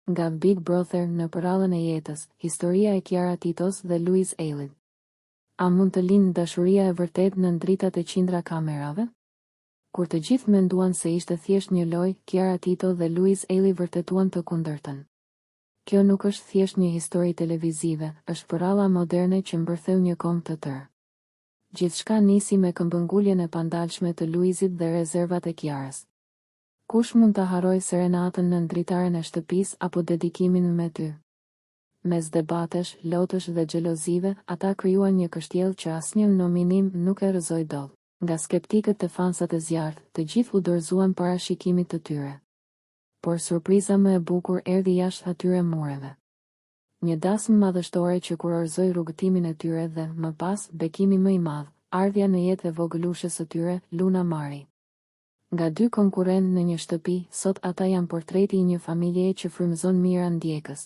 Nga Big Brother në përrallën e jetës, historia e Kiara Titos dhe Luis Eilit. A mund të lindë dashuria e vërtet në dritat e qindra kamerave? Kur të gjithë menduan se ishte thjesht një lojë, Kiara Tito dhe Luis Eili vërtetuan të kundërtën. Kjo nuk është thjesht një histori televizive, është përralla moderne që mbërtheu një kombë të tërë. Gjithçka nisi me këmbënguljen e pandalshme të Luisit dhe rezervat e Kiarës. Kush mund ta harrojë serenatën në dritaren e shtëpisë apo dedikimin me ty? Mes debatesh, lotësh dhe xhelozive, ata krijuan një kështjell që asnjë nominim nuk e rrëzoi dot. Nga skeptikët të fansat e zjarrt, të gjithë u dorëzuan parashikimit të tyre. Por surpriza më e bukur erdhi jashtë atyre mureve. Një dasmë madhështore që kurorëzoi rrugëtimin e tyre dhe, më pas, bekimi më i madh, ardhja në jetë e vogëlushës së tyre, Luna Mari. Nga dy konkurrentë në një shtëpi, sot ata janë portreti i një familjeje që frymëzon mira ndjekës.